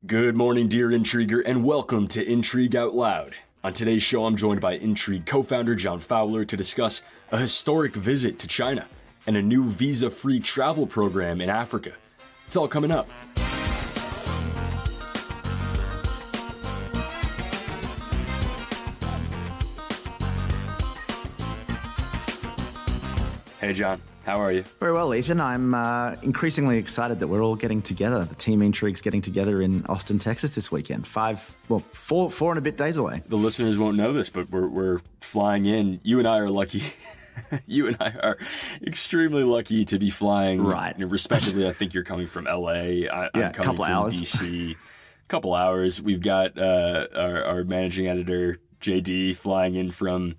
Good morning, dear Intriguer, and welcome to Intrigue Outloud. On today's show, I'm joined by Intrigue co-founder John Fowler to discuss a historic visit to China and a new visa-free travel program in Africa. It's all coming up. Hey, John. How are you? Very well, Ethan. I'm increasingly excited that we're all getting together. The team Intrigue's getting together in Austin, Texas this weekend. Four and a bit days away. The listeners won't know this, but we're flying in. You and I are lucky. You and I are extremely lucky to be flying. Right. Respectively, I think you're coming from LA. I'm coming from hours. DC. Couple hours. We've got our managing editor, JD, flying in from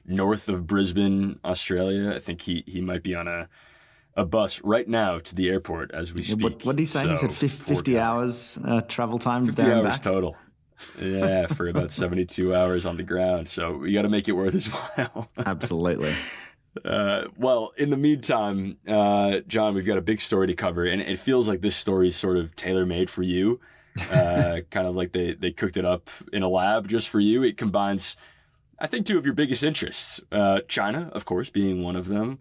north of Brisbane, Australia. I think he might be on a bus right now to the airport as we speak. What did he say? So, he said 50 hours travel time 50 down hours back? total. Yeah, for about 72 hours on the ground. So we got to make it worth his while. Absolutely. Well, in the meantime, John, we've got a big story to cover, and it feels like this story is sort of tailor-made for you. Kind of like they cooked it up in a lab just for you. It combines, I think, two of your biggest interests, China, of course, being one of them,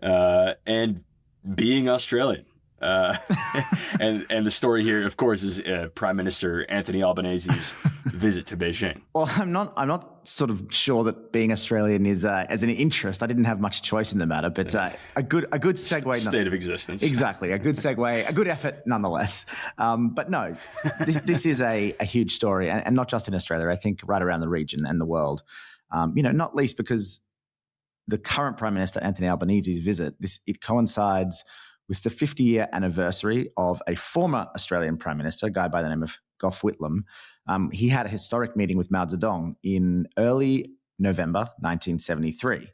and being Australian. And the story here, of course, is Prime Minister Anthony Albanese's visit to Beijing. Well, I'm not sort of sure that being Australian is as an interest. I didn't have much choice in the matter, but a good segue. State of existence. Exactly, a good segue, a good effort nonetheless. But no, this is a huge story, and not just in Australia. I think right around the region and the world. Not least because the current Prime Minister Anthony Albanese's visit, it coincides with the 50-year anniversary of a former Australian Prime Minister, a guy by the name of Gough Whitlam. He had a historic meeting with Mao Zedong in early November 1973.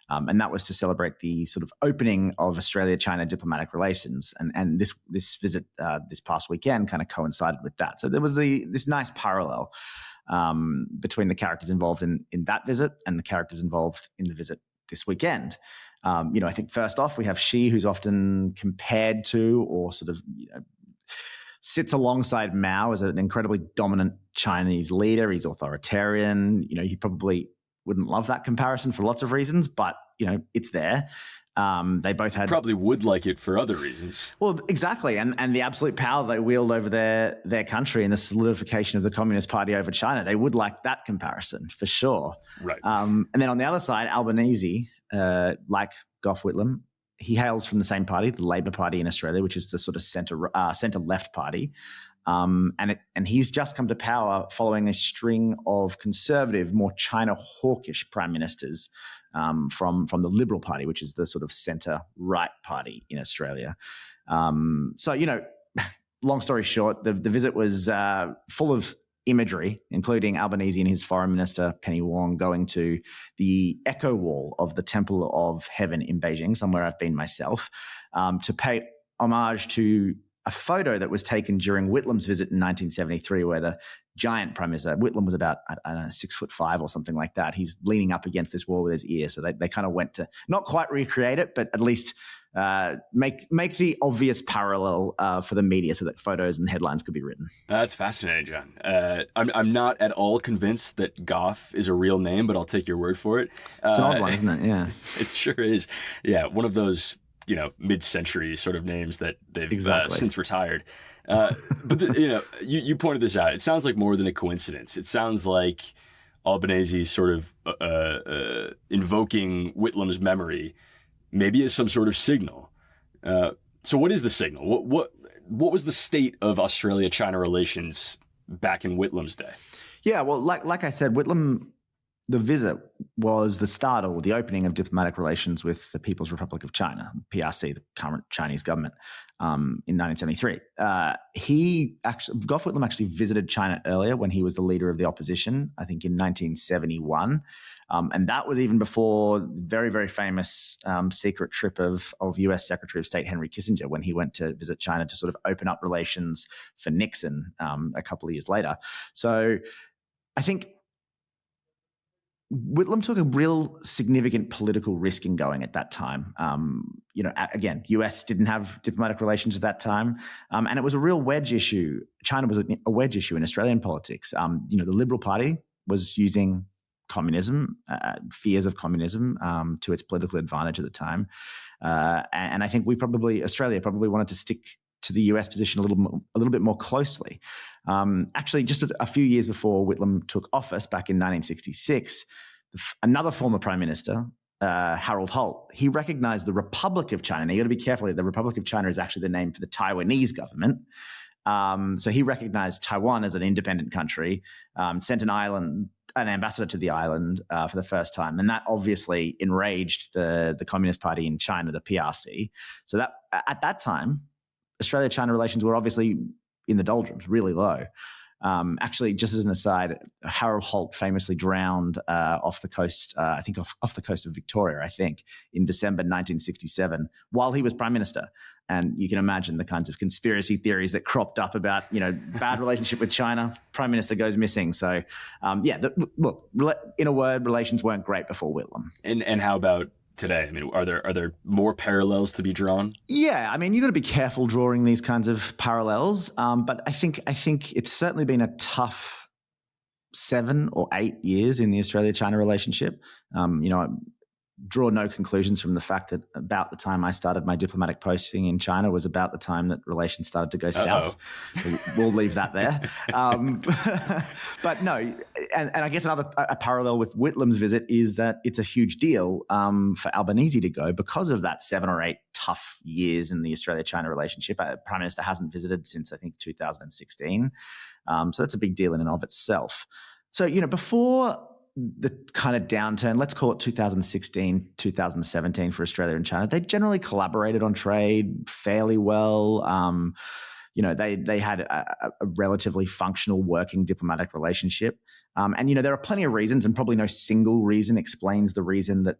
And that was to celebrate the sort of opening of Australia-China diplomatic relations. And this visit this past weekend kind of coincided with that. So there was this nice parallel between the characters involved in that visit and the characters involved in the visit this weekend. I think first off, we have Xi, who's often compared to or sort of sits alongside Mao as an incredibly dominant Chinese leader. He's authoritarian. He probably wouldn't love that comparison for lots of reasons, but, it's there. They both had probably would like it for other reasons. Well, exactly. And the absolute power they wield over their country and the solidification of the Communist Party over China. They would like that comparison for sure. Right. And then on the other side, Albanese, like Gough Whitlam, he hails from the same party, the Labor Party in Australia, which is the sort of centre-left party. And he's just come to power following a string of conservative, more China hawkish prime ministers from the Liberal Party, which is the sort of centre-right party in Australia. Long story short, the visit was full of imagery, including Albanese and his foreign minister, Penny Wong, going to the echo wall of the Temple of Heaven in Beijing, somewhere I've been myself, to pay homage to a photo that was taken during Whitlam's visit in 1973, where the giant prime minister, Whitlam was about, 6'5" or something like that. He's leaning up against this wall with his ear. So they kind of went to not quite recreate it, but at least make the obvious parallel for the media so that photos and headlines could be written. That's fascinating, John. I'm not at all convinced that Gough is a real name, but I'll take your word for it. It's an odd one, isn't it? Yeah. It sure is. Yeah, one of those mid-century sort of names that they've since retired. But you pointed this out. It sounds like more than a coincidence. It sounds like Albanese sort of invoking Whitlam's memory, maybe as some sort of signal. So what is the signal? What was the state of Australia-China relations back in Whitlam's day? Yeah, well, like I said, Whitlam, the visit was the start or the opening of diplomatic relations with the People's Republic of China, PRC, the current Chinese government, in 1973. Gough Whitlam actually visited China earlier when he was the leader of the opposition, I think in 1971. And that was even before the very, very famous secret trip of US Secretary of State Henry Kissinger when he went to visit China to sort of open up relations for Nixon a couple of years later. So I think Whitlam took a real significant political risk in going at that time. Again, US didn't have diplomatic relations at that time, and it was a real wedge issue. China was a wedge issue in Australian politics. The Liberal Party was using communism, fears of communism, to its political advantage at the time, and I think Australia probably wanted to stick to the US position a little bit more closely. Actually, just a few years before Whitlam took office back in 1966, another former prime minister, Harold Holt, he recognized the Republic of China. Now, you got to be careful. The Republic of China is actually the name for the Taiwanese government. So he recognized Taiwan as an independent country, sent an ambassador to the island for the first time. And that obviously enraged the Communist Party in China, the PRC. So that at that time, Australia-China relations were obviously in the doldrums, really low. Actually, just as an aside, Harold Holt famously drowned off the coast, off the coast of Victoria, in December 1967, while he was Prime Minister. And you can imagine the kinds of conspiracy theories that cropped up about, bad relationship with China, Prime Minister goes missing. So, in a word, relations weren't great before Whitlam. And how about today? I mean, are there more parallels to be drawn? Yeah, I mean, you got to be careful drawing these kinds of parallels. But I think it's certainly been a tough 7 or 8 years in the Australia-China relationship. I draw no conclusions from the fact that about the time I started my diplomatic posting in China was about the time that relations started to go south. So we'll leave that there. But no, and I guess a parallel with Whitlam's visit is that it's a huge deal for Albanese to go because of that 7 or 8 tough years in the Australia-China relationship. Prime Minister hasn't visited since, I think, 2016. So that's a big deal in and of itself. So, before the kind of downturn, let's call it 2016, 2017 for Australia and China, they generally collaborated on trade fairly well. They had a relatively functional working diplomatic relationship. And there are plenty of reasons, and probably no single reason explains the reason that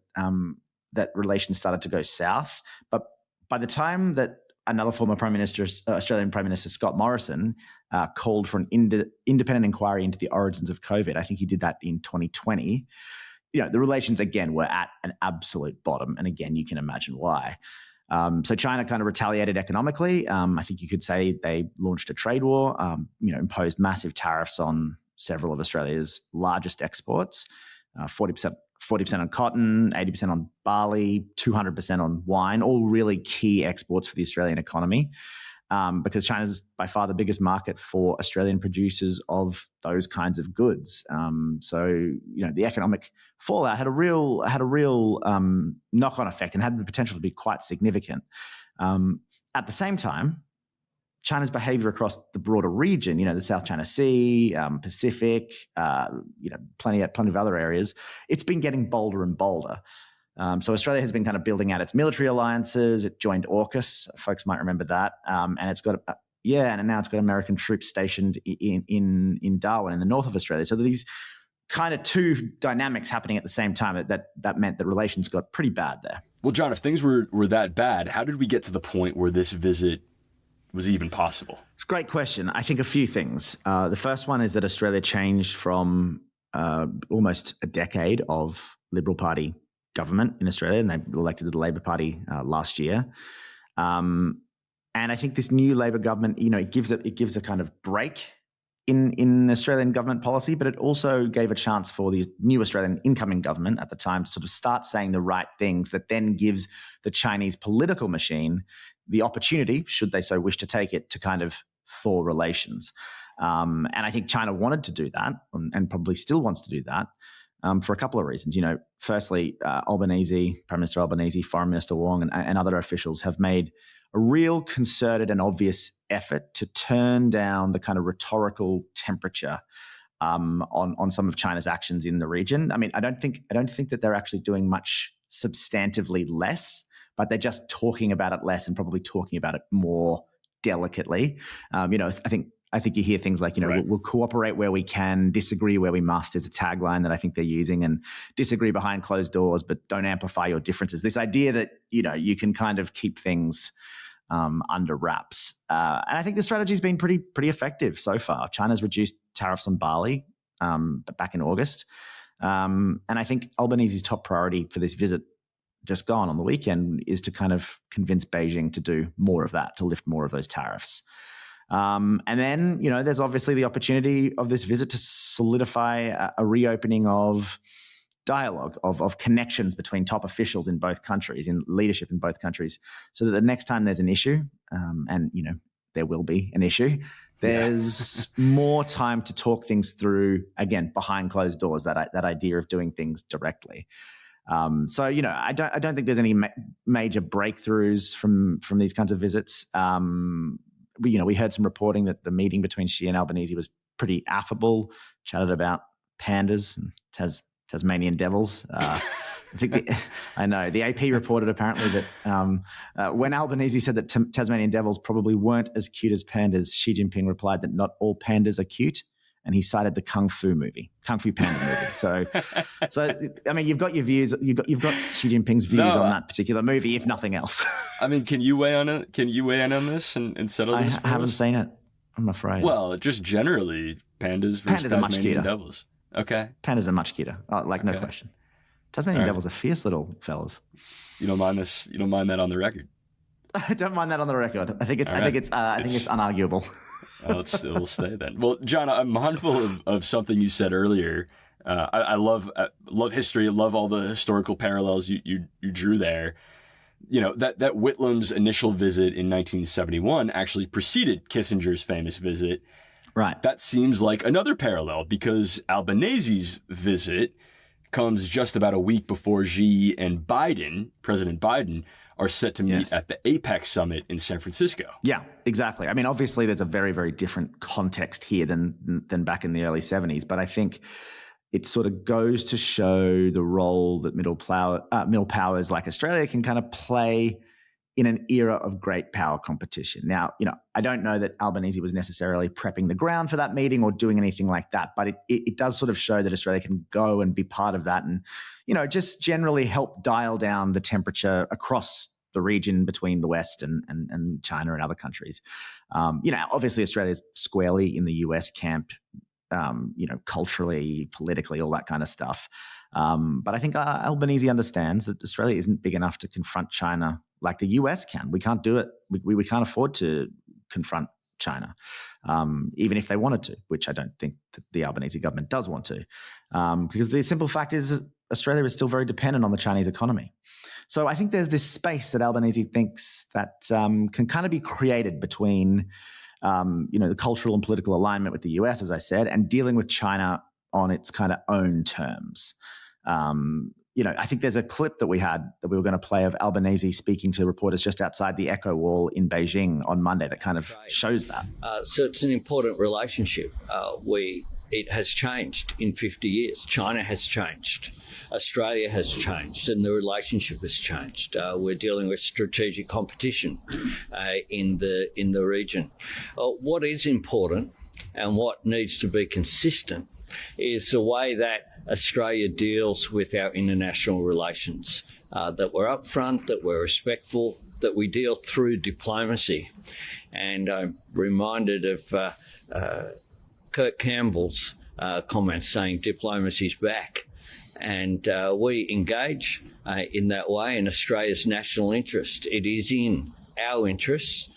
that relations started to go south. But by the time that another former Prime Minister, Australian Prime Minister Scott Morrison, called for an independent inquiry into the origins of COVID. I think he did that in 2020. The relations, again, were at an absolute bottom. And again, you can imagine why. So China kind of retaliated economically. I think you could say they launched a trade war, imposed massive tariffs on several of Australia's largest exports, 40% on cotton, 80% on barley, 200% on wine, all really key exports for the Australian economy, because China's by far the biggest market for Australian producers of those kinds of goods. So the economic fallout had a real knock-on effect and had the potential to be quite significant. At the same time, China's behavior across the broader region, the South China Sea, Pacific, plenty of other areas, it's been getting bolder and bolder. So Australia has been kind of building out its military alliances. It joined AUKUS, folks might remember that, and it's got and now it's got American troops stationed in Darwin in the north of Australia. So these kind of two dynamics happening at the same time that meant that relations got pretty bad there. Well, John, if things were that bad, how did we get to the point where this visit was even possible? It's a great question. I think a few things. The first one is that Australia changed from almost a decade of Liberal Party government in Australia, and they elected the Labor Party last year. And I think this new Labor government, it gives a kind of break in Australian government policy, but it also gave a chance for the new Australian incoming government at the time to sort of start saying the right things that then gives the Chinese political machine the opportunity, should they so wish to take it, to kind of thaw relations. And I think China wanted to do that and probably still wants to do that for a couple of reasons. Firstly, Albanese, Prime Minister Albanese, Foreign Minister Wong and other officials have made a real concerted and obvious effort to turn down the kind of rhetorical temperature on some of China's actions in the region. I mean, I don't think that they're actually doing much substantively less, but they're just talking about it less and probably talking about it more delicately. I think you hear things like, right. We'll cooperate where we can, disagree where we must is a tagline that I think they're using, and disagree behind closed doors, but don't amplify your differences. This idea that, you can kind of keep things under wraps. And I think the strategy's been pretty effective so far. China's reduced tariffs on barley back in August. And I think Albanese's top priority for this visit just gone on the weekend is to kind of convince Beijing to do more of that, to lift more of those tariffs. And then, there's obviously the opportunity of this visit to solidify a reopening of dialogue, of connections between top officials in both countries, in leadership in both countries, so that the next time there's an issue, and there will be an issue, there's more time to talk things through, again, behind closed doors, that idea of doing things directly. So I don't think there's any major breakthroughs from these kinds of visits. We heard some reporting that the meeting between Xi and Albanese was pretty affable, chatted about pandas and Tasmanian devils. I know the AP reported apparently that when Albanese said that Tasmanian devils probably weren't as cute as pandas, Xi Jinping replied that not all pandas are cute, and he cited the Kung Fu Panda movie. So I mean, you've got your views. You've got Xi Jinping's views on that particular movie, if nothing else. I mean, can you weigh on it? Can you weigh in on this and settle this? I haven't seen it, I'm afraid. Well, just generally, pandas versus Tasmanian devils. Okay. Pandas are much cuter. No question. Tasmanian devils are fierce little fellas. You don't mind this? You don't mind that on the record? I don't mind that on the record. I think it's unarguable. It'll stay then. Well, John, I'm mindful of something you said earlier. I love history. I love all the historical parallels you drew there. That Whitlam's initial visit in 1971 actually preceded Kissinger's famous visit. Right. That seems like another parallel, because Albanese's visit comes just about a week before Xi and President Biden, are set to meet at the APEC summit in San Francisco. Yeah, exactly. I mean, obviously there's a very, very different context here than back in the early 70s, but I think it sort of goes to show the role that middle powers like Australia can kind of play in an era of great power competition. Now, I don't know that Albanese was necessarily prepping the ground for that meeting or doing anything like that, but it does sort of show that Australia can go and be part of that and, just generally help dial down the temperature across the region between the West and China and other countries. Obviously Australia's squarely in the US camp, culturally, politically, all that kind of stuff. But I think Albanese understands that Australia isn't big enough to confront China like the US can. We can't do it. We can't afford to confront China, even if they wanted to, which I don't think that the Albanese government does want to, because the simple fact is Australia is still very dependent on the Chinese economy. So I think there's this space that Albanese thinks that can kind of be created between the cultural and political alignment with the US, as I said, and dealing with China on its kind of own terms. I think there's a clip that we were going to play of Albanese speaking to reporters just outside the Echo Wall in Beijing on Monday that kind of shows that. So it's an important relationship. It has changed in 50 years. China has changed. Australia has changed, and the relationship has changed. We're dealing with strategic competition in the region. What is important and what needs to be consistent is the way that Australia deals with our international relations, that we're upfront, that we're respectful, that we deal through diplomacy. And I'm reminded of Kurt Campbell's comments saying diplomacy's back. And we engage in that way in Australia's national interest. It is in our interest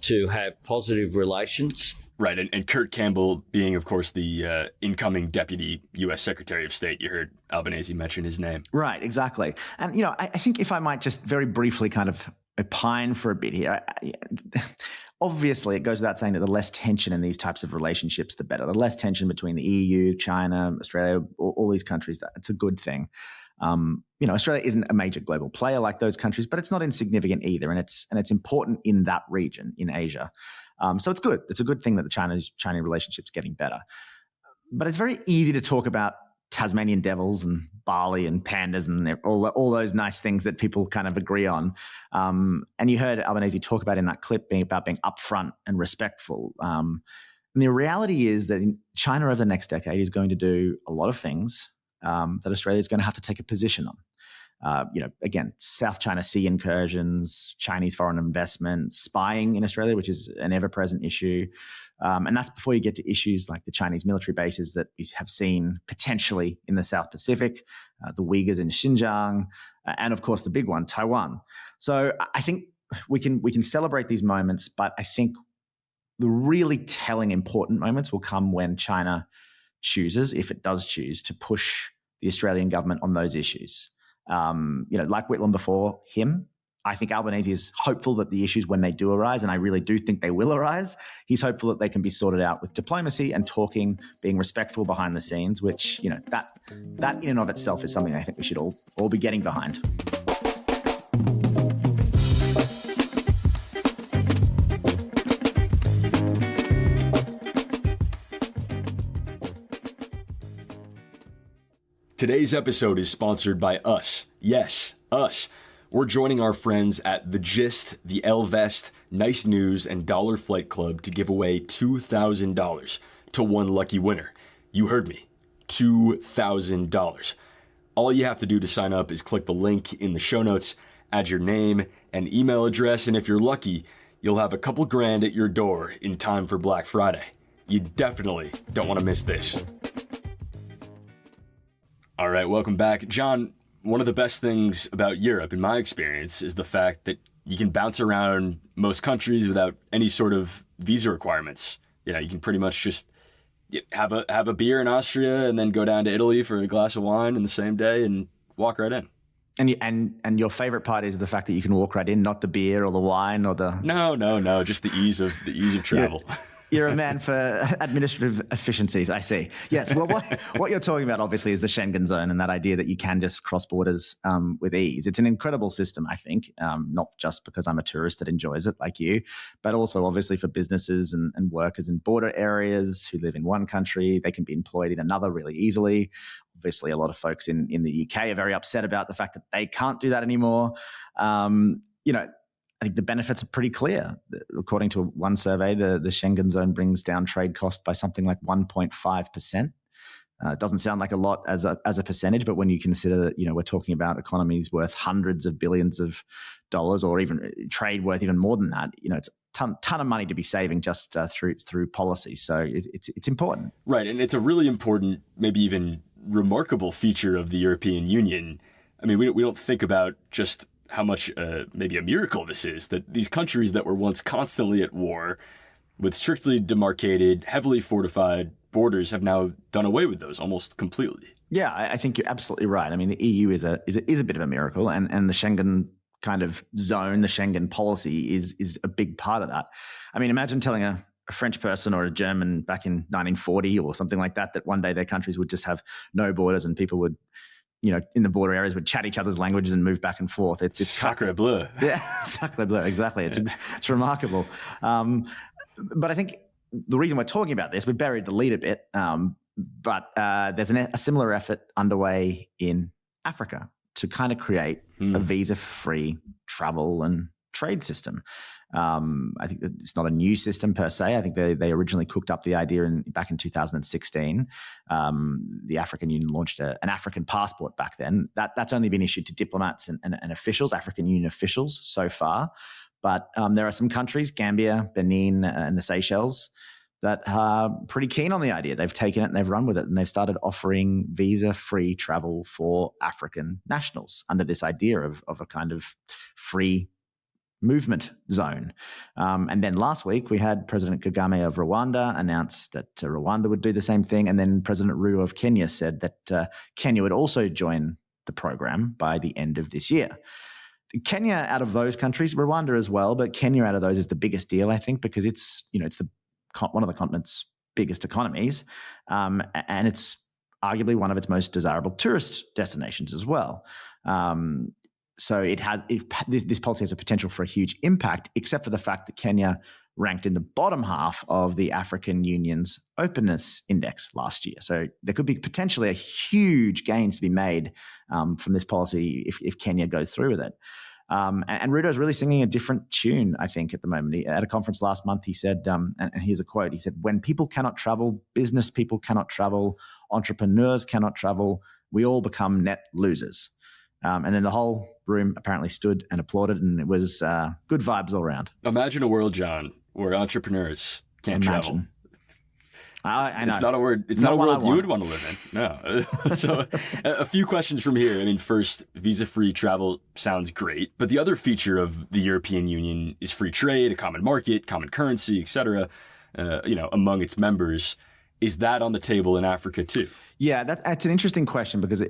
to have positive relations. Right, and Kurt Campbell being, of course, the incoming Deputy U.S. Secretary of State. You heard Albanese mention his name. Right, exactly. And, I think if I might just very briefly kind of opine for a bit here, obviously it goes without saying that the less tension in these types of relationships, the better. The less tension between the EU, China, Australia, all these countries, that's a good thing. Australia isn't a major global player like those countries, but it's not insignificant either. And it's important in that region, in Asia. So it's good. It's a good thing that the Chinese relationship's getting better. But it's very easy to talk about Tasmanian devils and Bali and pandas and all those nice things that people kind of agree on. And you heard Albanese talk about in that clip about being upfront and respectful. And the reality is that China over the next decade is going to do a lot of things that Australia is going to have to take a position on. Again, South China Sea incursions, Chinese foreign investment, spying in Australia, which is an ever-present issue. And that's before you get to issues like the Chinese military bases that we have seen potentially in the South Pacific, the Uyghurs in Xinjiang, and of course the big one, Taiwan. So I think we can celebrate these moments, but I think the really telling important moments will come when China chooses, if it does choose, to push the Australian government on those issues. Like Whitlam before him, I think Albanese is hopeful that the issues, when they do arise, and I really do think they will arise, he's hopeful that they can be sorted out with diplomacy and talking, being respectful behind the scenes, which, that in and of itself is something I think we should all be getting behind. Today's episode is sponsored by us. Yes, us. We're joining our friends at The Gist, the L-Vest, Nice News, and Dollar Flight Club to give away $2,000 to one lucky winner. You heard me. $2,000. All you have to do to sign up is click the link in the show notes, add your name and email address, and if you're lucky, you'll have a couple grand at your door in time for Black Friday. You definitely don't want to miss this. All right, welcome back. John, one of the best things about Europe, in my experience, is the fact that you can bounce around most countries without any sort of visa requirements. You can pretty much just have a beer in Austria and then go down to Italy for a glass of wine in the same day and walk right in. And your favorite part is the fact that you can walk right in, not the beer or the wine or the... No, just the ease of travel. You're a man for administrative efficiencies, I see. Yes, well, what you're talking about, obviously, is the Schengen zone and that idea that you can just cross borders with ease. It's an incredible system, I think, not just because I'm a tourist that enjoys it like you, but also, obviously, for businesses and workers in border areas who live in one country. They can be employed in another really easily. Obviously, a lot of folks in the UK are very upset about the fact that they can't do that anymore. I think the benefits are pretty clear. According to one survey, the Schengen zone brings down trade cost by something like 1.5%. It doesn't sound like a lot as a percentage, but when you consider that, we're talking about economies worth hundreds of billions of dollars, or even trade worth even more than that, it's a ton of money to be saving just through policy. So it's important. Right, and it's a really important, maybe even remarkable feature of the European Union. I mean, we don't think about just how much maybe a miracle this is, that these countries that were once constantly at war with strictly demarcated, heavily fortified borders have now done away with those almost completely. Yeah, I think you're absolutely right. I mean, the EU is a bit of a miracle, and the Schengen kind of zone, the Schengen policy is a big part of that. I mean, imagine telling a French person or a German back in 1940 or something like that one day their countries would just have no borders and people would, in the border areas would chat each other's languages and move back and forth. It's sacre bleu. Yeah, sacre bleu, exactly. It's remarkable. But I think the reason we're talking about this, we buried the lead a bit, but there's a similar effort underway in Africa to kind of create a visa-free travel and trade system. I think that it's not a new system per se. I think they originally cooked up the idea back in 2016. The African Union launched an African passport back then. That's only been issued to diplomats and officials, African Union officials so far. But there are some countries, Gambia, Benin, and the Seychelles, that are pretty keen on the idea. They've taken it and they've run with it, and they've started offering visa-free travel for African nationals under this idea of a kind of free movement zone. And then last week, we had President Kagame of Rwanda announce that Rwanda would do the same thing. And then President Ruto of Kenya said that Kenya would also join the program by the end of this year. Kenya out of those countries, Rwanda as well, but Kenya out of those is the biggest deal, I think, because it's one of the continent's biggest economies. And it's arguably one of its most desirable tourist destinations as well. So this policy has a potential for a huge impact, except for the fact that Kenya ranked in the bottom half of the African Union's openness index last year. So there could be potentially a huge gains to be made from this policy if Kenya goes through with it. And Ruto is really singing a different tune, I think, at the moment. At a conference last month, he said, and here's a quote, he said, "When people cannot travel, business people cannot travel, entrepreneurs cannot travel, we all become net losers." And then the whole room apparently stood and applauded, and it was good vibes all around. Imagine a world, John, where entrepreneurs can't travel. I know. It's not a word. It's not a world you would want to live in. No. So a few questions from here. I mean, first, visa-free travel sounds great, but the other feature of the European Union is free trade, a common market, common currency, etc. Among its members. Is that on the table in Africa too? Yeah, that's an interesting question, because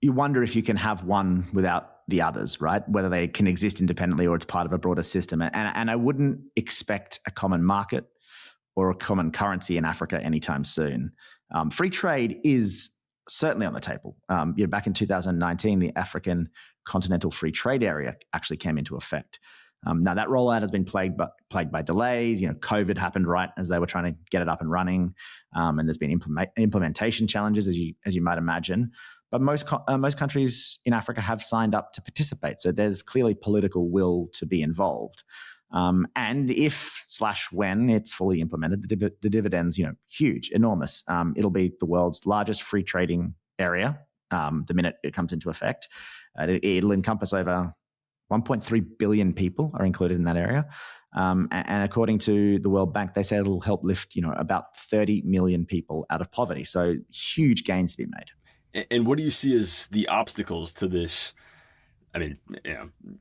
you wonder if you can have one without the others, right? Whether they can exist independently or it's part of a broader system. And I wouldn't expect a common market or a common currency in Africa anytime soon. Free trade is certainly on the table. Back in 2019, the African Continental Free Trade Area actually came into effect. Now that rollout has been plagued by delays. COVID happened right as they were trying to get it up and running, and there's been implementation challenges, as you might imagine. But most countries in Africa have signed up to participate, so there's clearly political will to be involved. And if/when it's fully implemented, the dividends, huge, enormous. It'll be the world's largest free trading area the minute it comes into effect. It'll encompass over 1.3 billion people are included in that area. And according to the World Bank, they say it'll help lift, about 30 million people out of poverty. So huge gains to be made. And what do you see as the obstacles to this? I mean,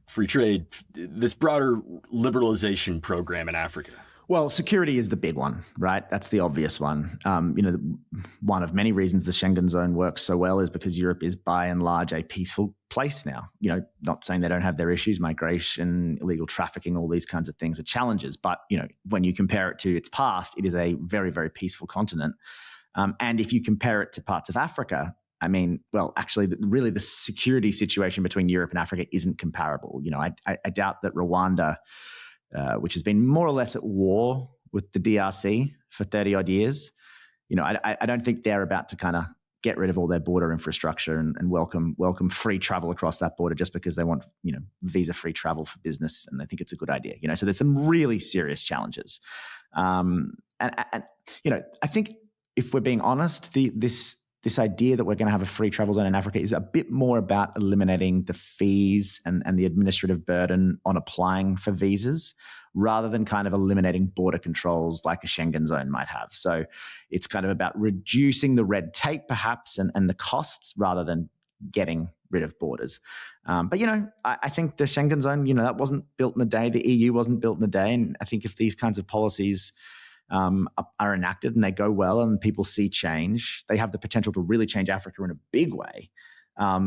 free trade, this broader liberalization program in Africa? Well, security is the big one, right? That's the obvious one. One of many reasons the Schengen zone works so well is because Europe is by and large a peaceful place now. Not saying they don't have their issues, migration, illegal trafficking, all these kinds of things are challenges. But, when you compare it to its past, it is a very, very peaceful continent. And if you compare it to parts of Africa, actually, really the security situation between Europe and Africa isn't comparable. I doubt that Rwanda, which has been more or less at war with the DRC for 30 odd years, I don't think they're about to kind of get rid of all their border infrastructure and welcome free travel across that border just because they want, visa-free travel for business and they think it's a good idea. So there's some really serious challenges. And I think if we're being honest, this idea that we're going to have a free travel zone in Africa is a bit more about eliminating the fees and the administrative burden on applying for visas rather than kind of eliminating border controls like a Schengen zone might have. So it's kind of about reducing the red tape perhaps and the costs rather than getting rid of borders. But I think the Schengen zone, that wasn't built in a day. The EU wasn't built in a day. And I think if these kinds of policies are enacted and they go well and people see change, they have the potential to really change Africa in a big way.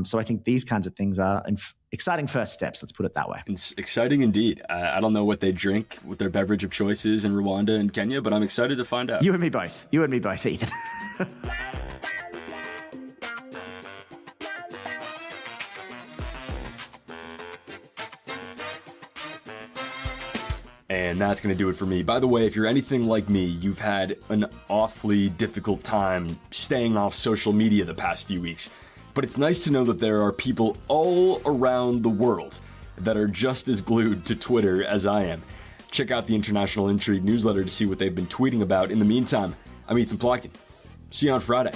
So I think these kinds of things are exciting first steps, let's put it that way. It's exciting indeed. I don't know what they drink, what their beverage of choice is in Rwanda and Kenya, but I'm excited to find out. You and me both, Ethan. And that's going to do it for me. By the way, if you're anything like me, you've had an awfully difficult time staying off social media the past few weeks. But it's nice to know that there are people all around the world that are just as glued to Twitter as I am. Check out the International Intrigue newsletter to see what they've been tweeting about. In the meantime, I'm Ethan Plotkin. See you on Friday.